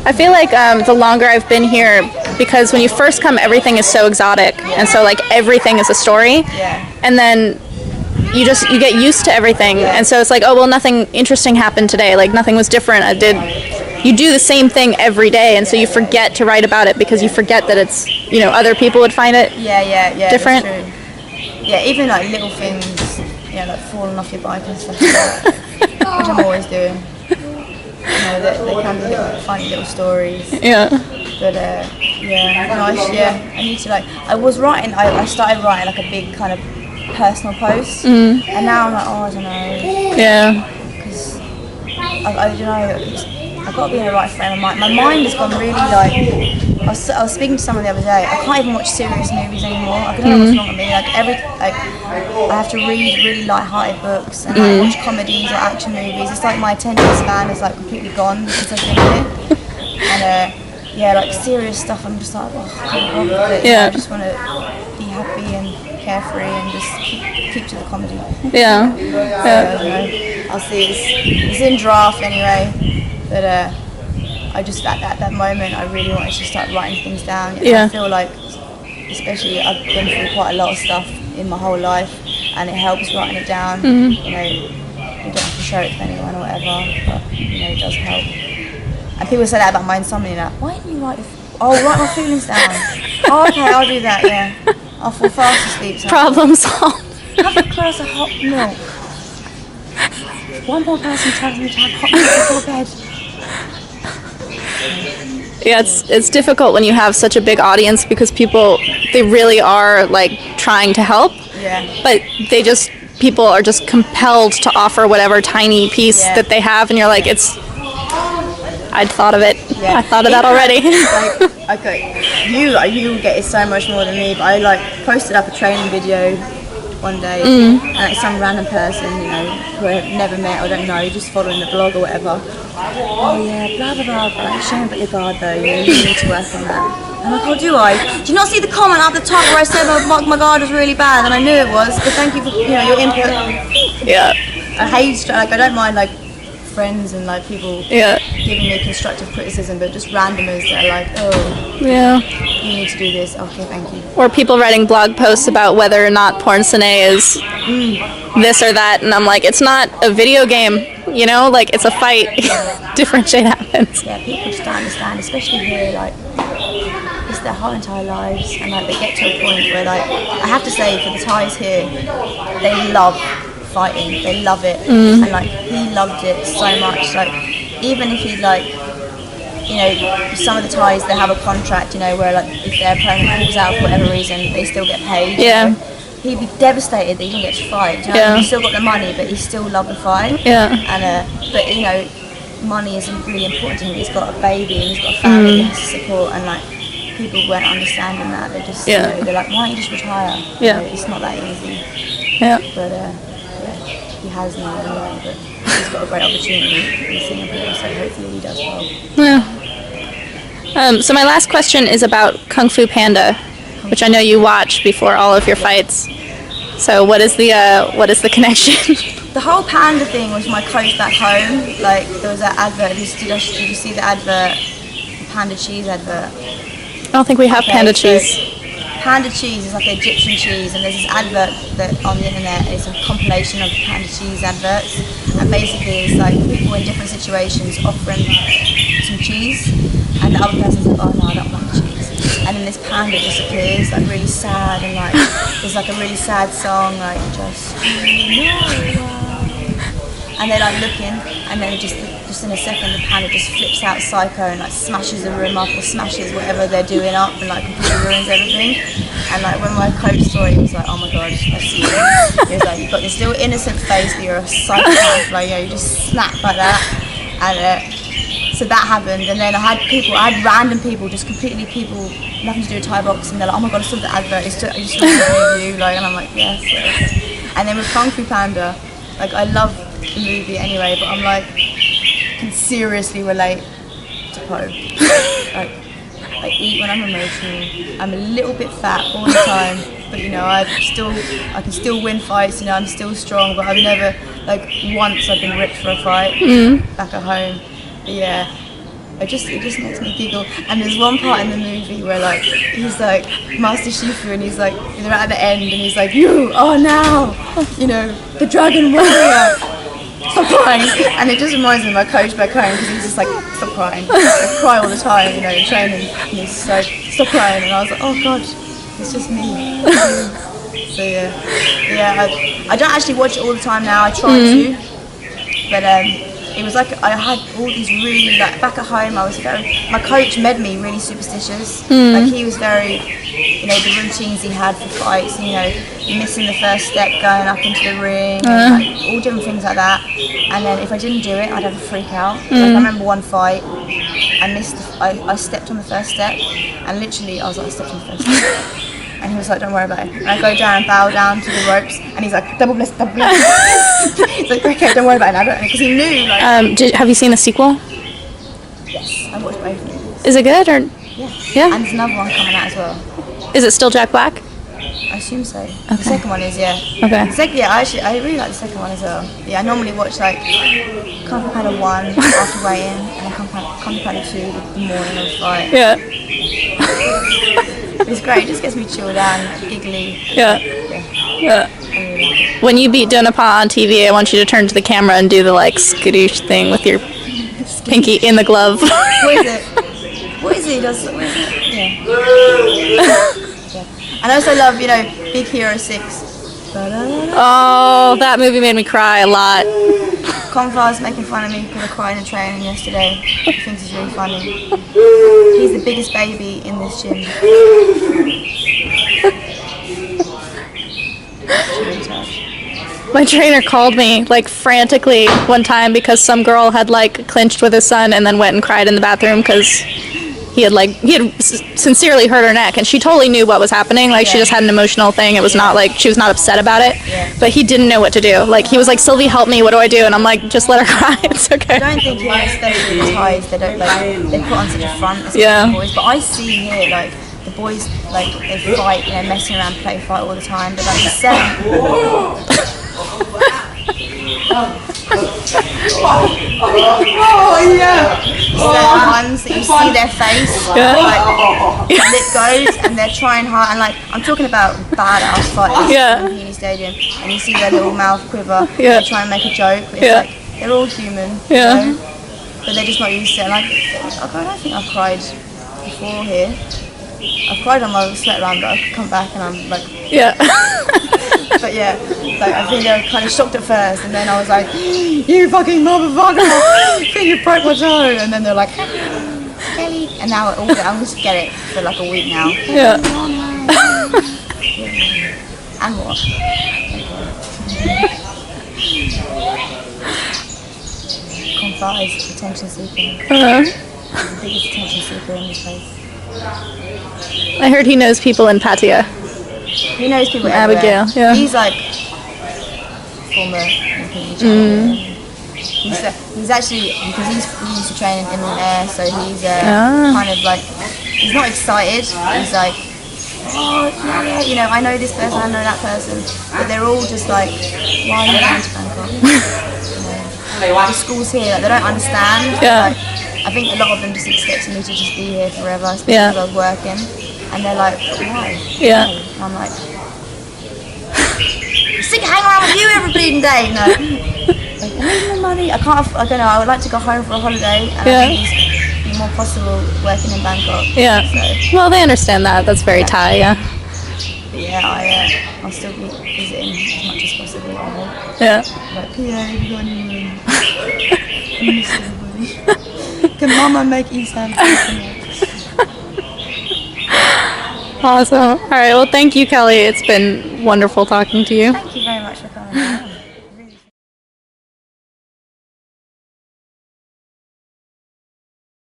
I feel like the longer I've been here, because when you first come, everything is so exotic, and so like everything is a story, and then you get used to everything, and so it's like, oh well, nothing interesting happened today, like nothing was different. You do the same thing every day, and so you forget to write about it because you forget that it's, you know, other people would find it different. That's true. Yeah, even like little things, you know, like falling off your bike and stuff like that, which I'm always doing. You know, they can be funny little stories. Yeah. But nice. Yeah, I need to like. I started writing like a big kind of personal post, and now I'm like, oh, I don't know. Yeah. Because I don't know. I've got to be in the right frame of mind. My mind has gone really like. I was speaking to someone the other day. I can't even watch serious movies anymore. I don't know what's wrong with me. Like I have to read really light-hearted books and like watch comedies or action movies. It's like my attention span is like completely gone since I've been here. And like serious stuff, I'm just like, oh, I can't bother with it. I just want to be happy and carefree and just keep to the comedy. Yeah. I'll see. It's in draft anyway, but I just at that moment I really wanted to start writing things down. I feel like, especially I've been through quite a lot of stuff in my whole life, and it helps writing it down. You know, you don't have to show it to anyone or whatever, but you know, it does help. And people say that about my insomnia. Like, why didn't you write my feelings down? Oh, okay, I'll do that. Yeah, I'll fall fast asleep. Problem solved. Have a glass of hot milk. One more person tells me to have hot milk before bed. Yeah, it's difficult when you have such a big audience because they really are like trying to help. Yeah. But people are just compelled to offer whatever tiny piece that they have, and you're like, I'd thought of it. Yeah. I thought of that already. Like, okay, you get it so much more than me. But I like posted up a training video one day, and like some random person, you know, who I've never met or don't know, just following the blog or whatever. Oh yeah, blah blah blah. Like, shame about your guard though. You know, you need to work on that. I'm like, oh, do I? Do you not see the comment at the top where I said my guard was really bad, and I knew it was. But thank you for your input. Yeah. I don't mind like friends and like people giving me constructive criticism, but just randomers that are like, oh, you need to do this. Okay, thank you. Or people writing blog posts about whether or not porn cine is this or that, and I'm like, it's not a video game, you know, like it's a fight. Different shit happens. Yeah, people just don't understand, especially here, like it's their whole entire lives, and like they get to a point where, like, I have to say, for the Thais here, they love fighting, they love it, and like he loved it so much. Like even if he, like, you know, some of the Thais, they have a contract, you know, where like if their opponent pulls out for whatever reason, they still get paid. Yeah. He'd be devastated that he didn't get to fight. You know? He still got the money, but he still loved the fight. Yeah. And but you know, money isn't really important to him. He's got a baby and he's got a family he has to support, and like people weren't understanding that. They just, you know, they're like, why don't you just retire? Yeah. You know, it's not that easy. Yeah. But he has now anyway, but he's got a great opportunity in Singapore, so hopefully he does well. Yeah. So my last question is about Kung Fu Panda, which I know you watch before all of your fights. So what is the connection? The whole panda thing was my coach back home. Like there was that advert. Did you see the advert? The panda cheese advert. I don't think we have panda cheese. Panda cheese is like Egyptian cheese, and there's this advert that on the internet is a compilation of panda cheese adverts, and basically it's like people in different situations offering some cheese, and the other person's like, oh no, I don't want the cheese, and then this panda just appears, like really sad, and like there's like a really sad song, like just and they're like looking, and then just in a second the panda just flips out psycho and like smashes the room up or smashes whatever they're doing up and like completely ruins everything. And like when my coach saw it, he was like, oh my god, I see you. He was like, you've got this little innocent face, but you're a psychopath, like, you know, you just snap like that. And so that happened, and then I had random people, just completely people, nothing to do with Thai box, and they're like, oh my god, I saw the advert, I just want to interview you, like, and I'm like, yes. And then with Kung Fu Panda, like I love the movie anyway, but I'm like, can seriously relate to Po. Like, I eat when I'm emotional, I'm a little bit fat all the time, but you know, I can still win fights. You know, I'm still strong, but I've never like once I've been ripped for a fight back at home. But yeah. It just makes me giggle. And there's one part in the movie where like he's like Master Shifu, and he's like they're at the end, and he's like, "You are now, you know, the Dragon Warrior. Stop crying." And it just reminds me of my coach back home, because he's just like, "Stop crying." I cry all the time, you know, in training. And he's just like, "Stop crying." And I was like, "Oh God, it's just me." So yeah. I don't actually watch it all the time now. I try to, but it was like I had all these really, like back at home I was my coach made me really superstitious. Like he was very, you know, the routines he had for fights, you know, missing the first step going up into the ring, and, like, all different things like that. And then if I didn't do it, I'd have a freak out. Like I remember one fight, I stepped on the first step, and literally I was like, I stepped on the first step. And he was like, "Don't worry about it." And I go down and bow down to the ropes, and he's like, "Double bliss, double bliss." He's like, "Okay, don't worry about it." Because he knew, like... have you seen the sequel? Yes, I watched both of them. Is it good, or...? Yeah. And there's another one coming out as well. Is it still Jack Black? I assume so. Okay. The second one is, yeah. Okay. I really like the second one as well. Yeah, I normally watch like Kung Fu Panda 1 after weigh-in, and then Kung Fu Panda 2 the morning of the fight. Yeah. It's great. It just gets me chilled out and giggly. Yeah. I really like it. When you beat Donapa on TV, I want you to turn to the camera and do the like skadoosh thing with your pinky in the glove. What is it? What is it? He does. What is it? Yeah. And I also love, you know, Big Hero 6. Oh, that movie made me cry a lot. Confar's making fun of me because I cried in training yesterday. He thinks it's really funny. He's the biggest baby in this gym. My trainer called me like frantically one time because some girl had like clinched with his son and then went and cried in the bathroom because he had sincerely hurt her neck, and she totally knew what was happening. Like, she just had an emotional thing. It was not like she was not upset about it, but he didn't know what to do. Like, he was like, "Sylvie, help me. What do I do?" And I'm like, "Just let her cry. It's okay." I don't think here, especially the Thais, they don't they put on such a front as the boys. But I see here like the boys like they fight, you know, messing around, play fight all the time. But like the ones that you see their face, like lip goes, and they're trying hard, and like I'm talking about badass fighters in Heaney Stadium, and you see their little mouth quiver, they try and make a joke, but it's like they're all human, you know? But they're just not used to it. Like, I don't think I've cried before here. I've cried on my sweat run, but I've come back and I'm like, but yeah, like I think they were kind of shocked at first, and then I was like, "You fucking motherfucker! I think you broke my toe!" And then they're like, "Kelly," and now I'm just get it for like a week now. And what? Confa is attention seeking. The biggest attention seeker in this place. I heard he knows people in Pattaya. He knows people Abigail, everywhere. He's like former he's actually, because he used to train in inland air, so he's kind of like, he's not excited, he's like, "Oh yeah, you know, I know this person, I know that person," but they're all just like, "Why are you going to Bangkok?" You know, the schools here, like, they don't understand. Like, I think a lot of them just expected me to just be here forever, especially because I was working. And they're like, "Why?" And I'm like, "Sick of hanging around with you every bleeding day." No. Like, I need more money. I don't know, I would like to go home for a holiday. And I think it's more possible working in Bangkok. So, well, they understand that. That's very Thai, But I'll still be visiting as much as possible. I hope. Like, "PA, have you got any room?" I miss everybody. Can Mama make Eastham? Awesome. All right. Well, thank you, Kelly. It's been wonderful talking to you. Thank you very much for coming out.